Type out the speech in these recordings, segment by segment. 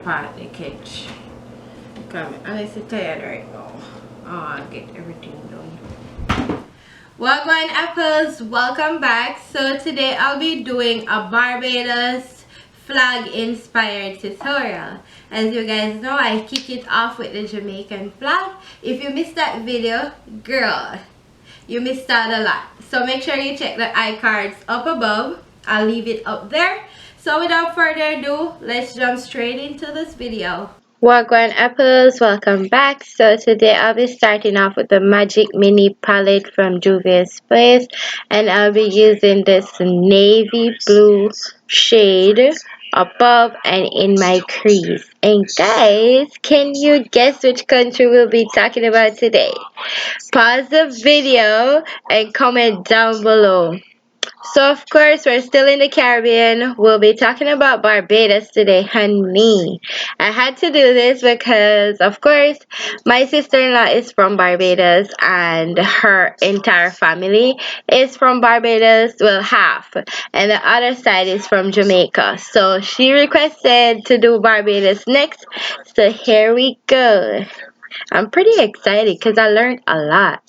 part they catch. Come, I'm so tired right now. Oh, get everything done. Welcome apples, welcome back. So today I'll be doing a Barbados flag inspired tutorial. As you guys know, I kick it off with the Jamaican flag. If you missed that video, girl, you missed out a lot. So make sure you check the iCards up above. I'll leave it up there. So without further ado, let's jump straight into this video. Wagwan apples, welcome back. So today I'll be starting off with the Magic Mini palette from Juvia's Place, and I'll be using this navy blue shade above and in my crease. And guys, can you guess which country we'll be talking about today? Pause the video and comment down below. So of course we're still in the Caribbean. We'll be talking about Barbados today, honey. I had to do this because of course my sister-in-law is from Barbados and her entire family is from Barbados, well half, and the other side is from Jamaica. So she requested to do Barbados next. So here we go. I'm pretty excited because I learned a lot.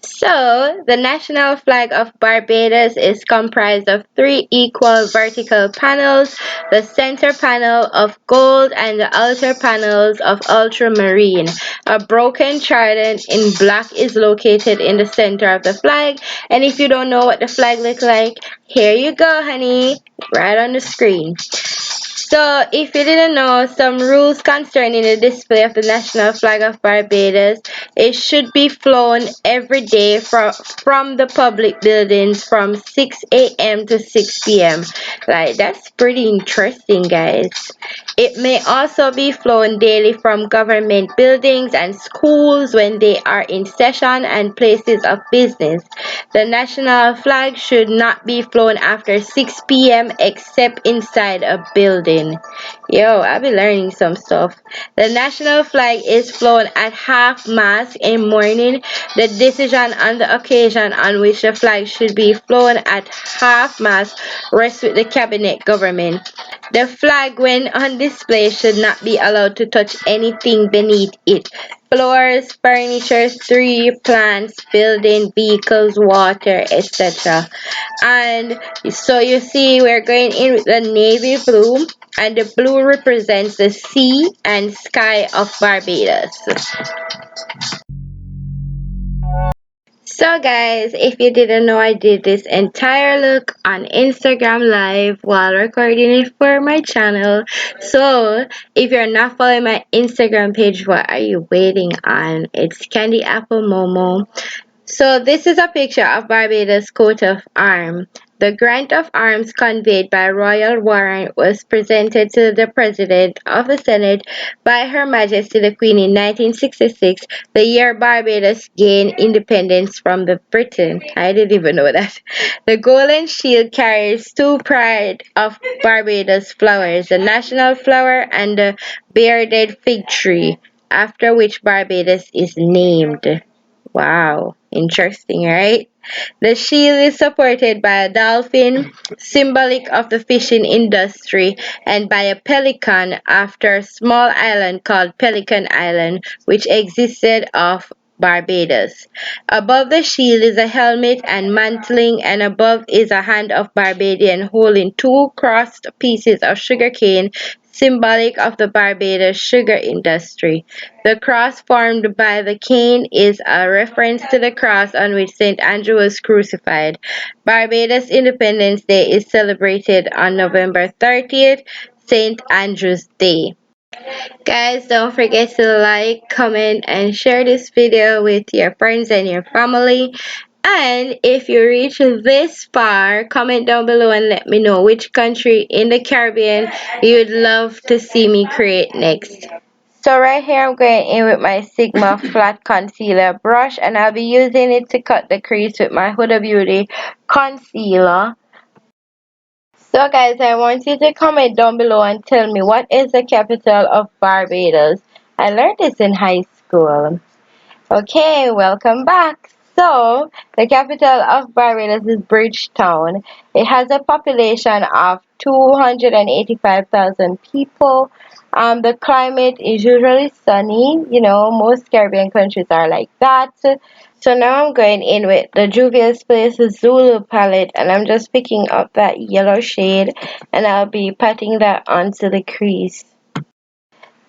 So, the national flag of Barbados is comprised of three equal vertical panels, the center panel of gold and the outer panels of ultramarine. A broken trident in black is located in the center of the flag, and if you don't know what the flag looks like, here you go, honey, right on the screen. So, if you didn't know, some rules concerning the display of the national flag of Barbados, it should be flown every day from the public buildings from 6 a.m. to 6 p.m. Like, that's pretty interesting, guys. It may also be flown daily from government buildings and schools when they are in session and places of business. The national flag should not be flown after 6 p.m. except inside a building. Yo, I'll be learning some stuff. The national flag is flown at half mast in morning. The decision on the occasion on which the flag should be flown at half mast rests with the cabinet government. The flag, when on display, should not be allowed to touch anything beneath it. Floors, furniture, tree, plants, building, vehicles, water, etc. And so you see, we're going in with the navy blue, and the blue represents the sea and sky of Barbados. So guys, if you didn't know, I did this entire look on Instagram live while recording it for my channel. So if you're not following my Instagram page, what are you waiting on? It's Candyapplemomo. So this is a picture of Barbados' coat of arms. The grant of arms conveyed by royal warrant was presented to the President of the Senate by Her Majesty the Queen in 1966, the year Barbados gained independence from the Britain. I didn't even know that. The golden shield carries two pride of Barbados flowers, the national flower and the bearded fig tree, after which Barbados is named. Wow, interesting, right? The shield is supported by a dolphin, symbolic of the fishing industry, and by a pelican after a small island called Pelican Island, which existed off Barbados. Above the shield is a helmet and mantling, and above is a hand of Barbadian holding two crossed pieces of sugarcane, symbolic of the Barbados sugar industry. The cross formed by the cane is a reference to the cross on which St. Andrew was crucified. Barbados Independence Day is celebrated on November 30th, St. Andrew's Day. Guys, don't forget to like, comment, and share this video with your friends and your family. And if you reach this far, comment down below and let me know which country in the Caribbean you would love to see me create next. So right here I'm going in with my Sigma flat concealer brush, and I'll be using it to cut the crease with my Huda Beauty concealer. So guys, I want you to comment down below and tell me what is the capital of Barbados. I learned this in high school. Okay, welcome back. So, the capital of Barbados is Bridgetown. It has a population of 285,000 people. The climate is usually sunny. Most Caribbean countries are like that. So now I'm going in with the Juvia's Place Zulu palette, and I'm just picking up that yellow shade, and I'll be patting that onto the crease.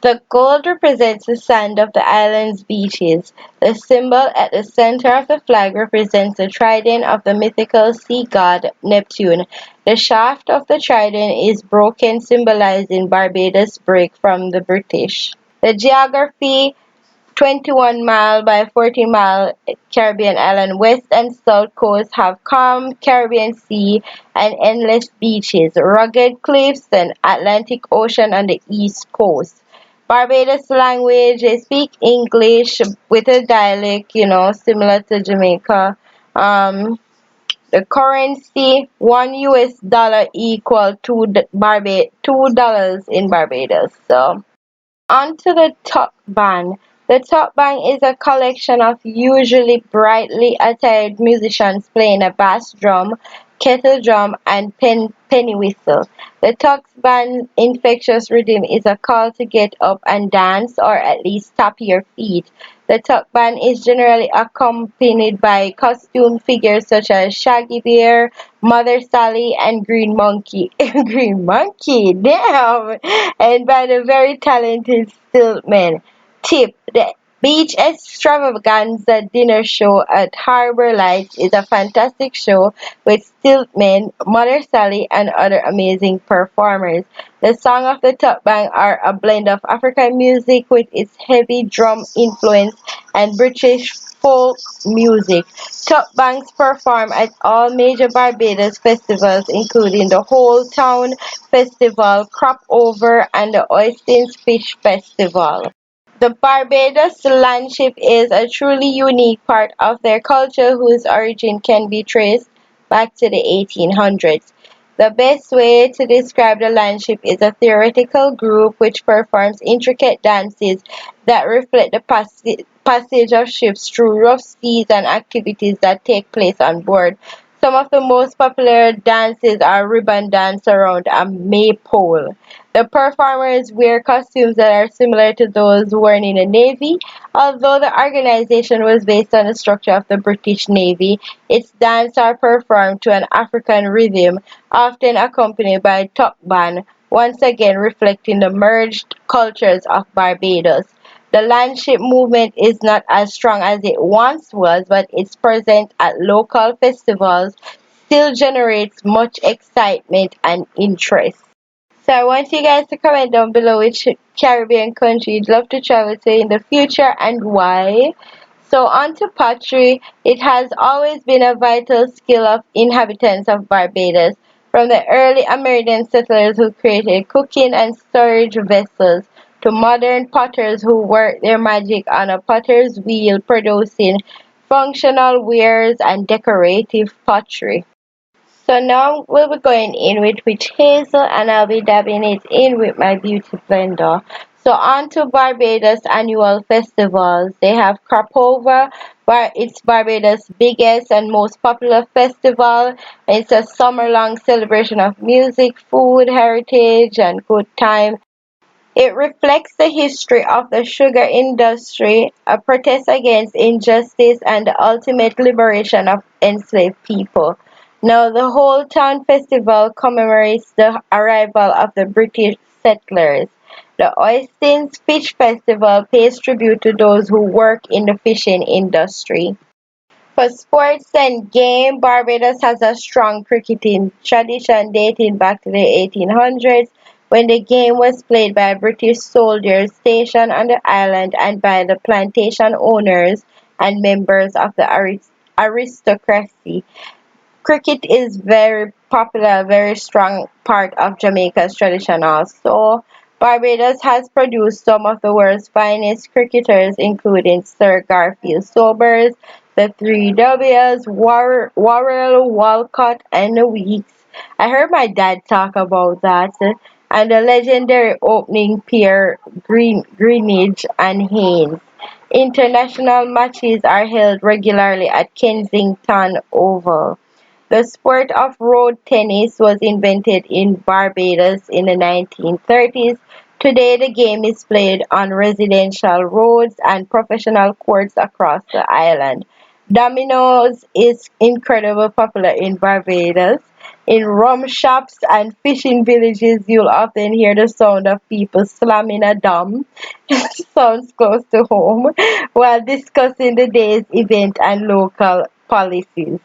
The gold represents the sand of the island's beaches. The symbol at the center of the flag represents the trident of the mythical sea god Neptune. The shaft of the trident is broken, symbolizing Barbados' break from the British. The geography: 21-mile by 40-mile Caribbean island. West and south coast have calm Caribbean Sea and endless beaches, rugged cliffs, and Atlantic Ocean on the east coast. Barbados language, they speak English with a dialect, similar to Jamaica. Um, the currency, $1 equal $2 in Barbados. So onto the top band. The top band is a collection of usually brightly attired musicians playing a bass drum, kettle drum, and penny whistle. The top band infectious rhythm is a call to get up and dance, or at least tap your feet. The top band is generally accompanied by costume figures such as Shaggy Bear, Mother Sally, and Green Monkey. Green Monkey, damn! And by the very talented Stiltmen. Tip: the beach extravaganza dinner show at Harbor Lights is a fantastic show with Stiltmen, Mother Sally, and other amazing performers. The songs of the top band are a blend of African music with its heavy drum influence and British folk music. Top bands perform at all major Barbados festivals, including the Whole Town Festival, Crop Over, and the Oystins Fish Festival. The Barbados landship is a truly unique part of their culture whose origin can be traced back to the 1800s. The best way to describe the landship is a theatrical group which performs intricate dances that reflect the passage of ships through rough seas and activities that take place on board. Some of the most popular dances are ribbon dance around a maypole. The performers wear costumes that are similar to those worn in the Navy. Although the organization was based on the structure of the British Navy, its dances are performed to an African rhythm, often accompanied by a top band, once again reflecting the merged cultures of Barbados. The landship movement is not as strong as it once was, but its presence at local festivals still generates much excitement and interest. So I want you guys to comment down below which Caribbean country you'd love to travel to in the future and why. So on to pottery. It has always been a vital skill of inhabitants of Barbados, from the early American settlers who created cooking and storage vessels to modern potters who work their magic on a potter's wheel producing functional wares and decorative pottery. So now we'll be going in with witch hazel, and I'll be dabbing it in with my beauty blender. So on to Barbados annual festivals. They have Crapova, where it's Barbados' biggest and most popular festival. It's a summer-long celebration of music, food, heritage, and good time. It reflects the history of the sugar industry, a protest against injustice, and the ultimate liberation of enslaved people. Now, the whole town festival commemorates the arrival of the British settlers. The Oystins Fish Festival pays tribute to those who work in the fishing industry. For sports and game, Barbados has a strong cricketing tradition dating back to the 1800s, when the game was played by British soldiers stationed on the island and by the plantation owners and members of the aristocracy. Cricket is very popular, very strong part of Jamaica's tradition also. Barbados has produced some of the world's finest cricketers, including Sir Garfield Sobers, the three W's, Worrell, Walcott, and the Weeks. I heard my dad talk about that. And the legendary opening pair, Greenidge and Haynes. International matches are held regularly at Kensington Oval. The sport of road tennis was invented in Barbados in the 1930s. Today, the game is played on residential roads and professional courts across the island. Dominoes is incredibly popular in Barbados. In rum shops and fishing villages, you'll often hear the sound of people slamming a drum. Sounds close to home while discussing the day's event and local policies.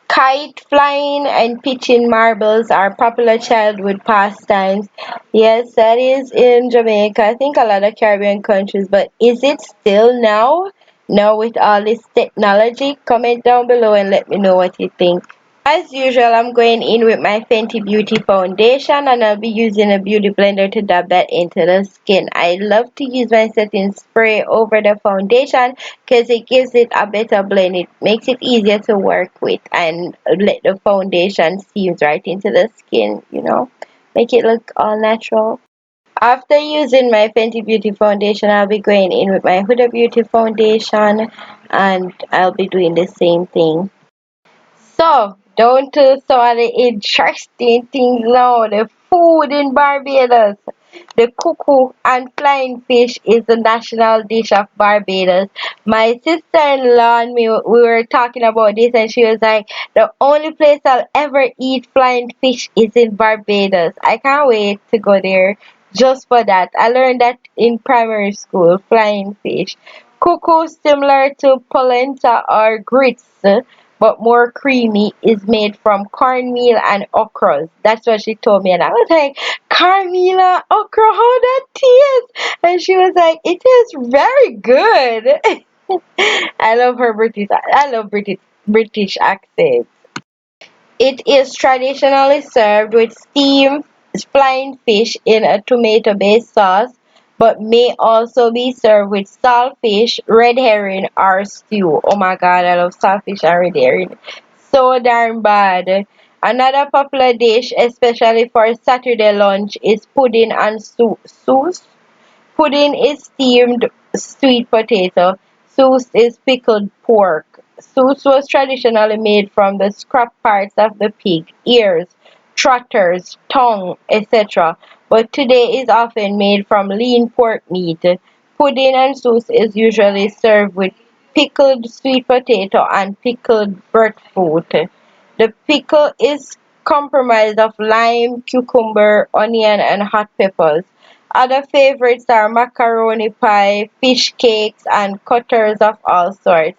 Kite flying and pitching marbles are popular childhood pastimes. Yes, that is in Jamaica. I think a lot of Caribbean countries, but is it still now? Now with all this technology? Comment down below and let me know what you think. As usual, I'm going in with my Fenty Beauty foundation and I'll be using a beauty blender to dab that into the skin. I love to use my setting spray over the foundation because it gives it a better blend. It makes it easier to work with and let the foundation seeps right into the skin, make it look all natural. After using my Fenty Beauty foundation, I'll be going in with my Huda Beauty foundation and I'll be doing the same thing. So, down to some of the interesting things now. The food in Barbados. The cuckoo and flying fish is the national dish of Barbados. My sister-in-law and me, we were talking about this and she was like, the only place I'll ever eat flying fish is in Barbados. I can't wait to go there just for that. I learned that in primary school, flying fish. Cuckoo, similar to polenta or grits, but more creamy, is made from cornmeal and okras. That's what she told me, and I was like, cornmeal and okra, how that tastes? And she was like, it tastes very good. I love her British. I love British accent. It is traditionally served with steamed flying fish in a tomato-based sauce, but may also be served with saltfish, red herring, or stew. Oh my god, I love saltfish and red herring. So darn bad. Another popular dish, especially for Saturday lunch, is pudding and sauce. Pudding is steamed sweet potato. Sauce is pickled pork. Sauce was traditionally made from the scrap parts of the pig, ears, trotters, tongue, etc., but today is often made from lean pork meat. Pudding and sauce is usually served with pickled sweet potato and pickled breadfruit. The pickle is comprised of lime, cucumber, onion, and hot peppers. Other favorites are macaroni pie, fish cakes, and cutters of all sorts.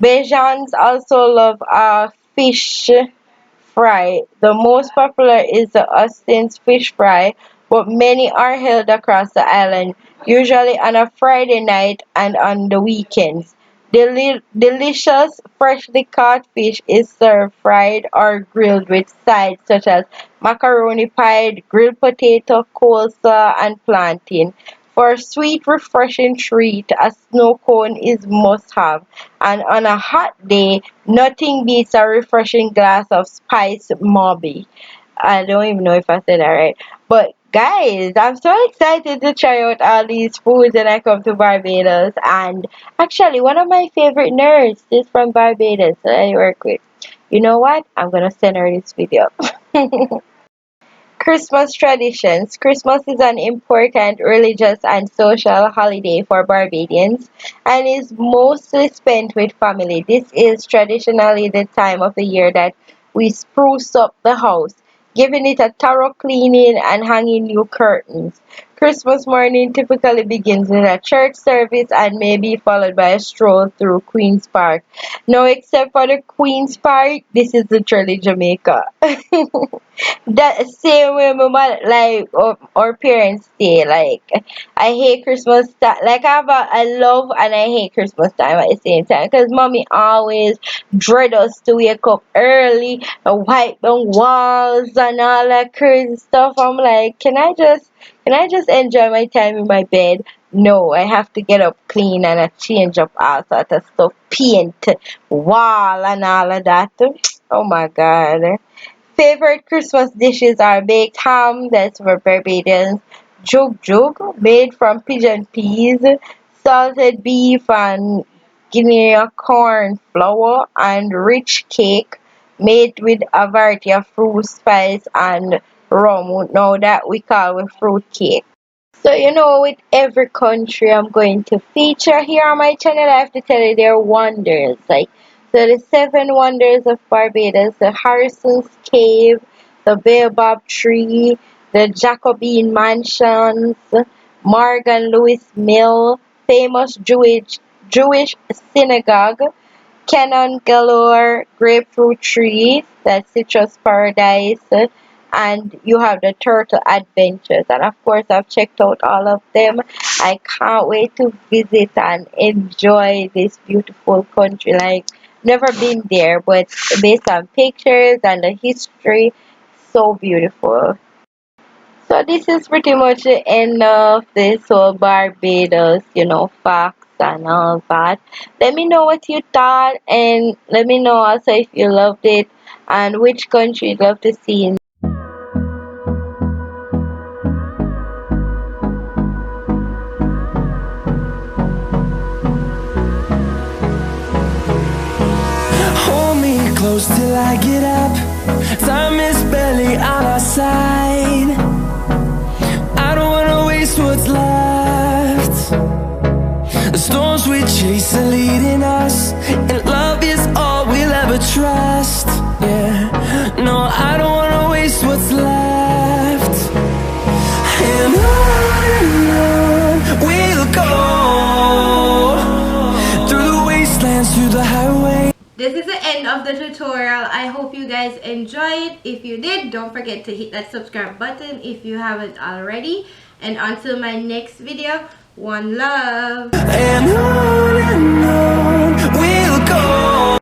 Bajans also love fish fry. The most popular is the Austin's fish fry, but many are held across the island, usually on a Friday night and on the weekends. Delicious freshly caught fish is served fried or grilled with sides such as macaroni pie, grilled potato, coleslaw, and plantain. For a sweet, refreshing treat, a snow cone is must have, and on a hot day, nothing beats a refreshing glass of spiced mobby. I don't even know if I said that right. But guys, I'm so excited to try out all these foods when I come to Barbados. And actually, one of my favorite nerds is from Barbados that I work with. You know what? I'm gonna send her this video. Christmas traditions. Christmas is an important religious and social holiday for Barbadians and is mostly spent with family. This is traditionally the time of the year that we spruce up the house, giving it a thorough cleaning and hanging new curtains. Christmas morning typically begins with a church service and may be followed by a stroll through Queen's Park. Now, except for the Queen's Park, this is literally Jamaica. That same way my mother, like our parents say, like I hate Christmas time. Like I love and I hate Christmas time at the same time because mommy always dread us to wake up early and wipe the walls and all that crazy stuff. I'm like, can I just enjoy my time in my bed? No, I have to get up clean and I change up all sort of stuff, paint, wall and all of that. Oh my god. Favorite Christmas dishes are baked ham, that's for Barbadians, jug jug, made from pigeon peas, salted beef and Guinea corn flour, and rich cake made with a variety of fruit, spice, and rum now that we call with fruit cake. So you know, with every country I'm going to feature here on my channel, I have to tell you their wonders. Like, so the seven wonders of Barbados: the Harrison's Cave, the Baobab Tree, the Jacobean Mansions, Morgan Lewis Mill, famous Jewish synagogue, Cannon galore, grapefruit trees, that citrus paradise, and you have the turtle adventures. And of course, I've checked out all of them. I can't wait to visit and enjoy this beautiful country. Like, never been there, but based on pictures and the history, so beautiful. So this is pretty much the end of this whole Barbados, you know, facts and all that. Let me know what you thought, and let me know also if you loved it and which country you'd love to see in. Hold me close till I get up. Time is barely on our side. I don't wanna waste what's left. The storms we chase are leading us, and love is all we'll ever trust. Yeah, no, I don't wanna waste what's left. And on we'll go, through the wastelands, through the highway. This is the end of the tutorial. I hope you guys enjoyed. If you did, don't forget to hit that subscribe button if you haven't already. And until my next video, one love. And on we'll go.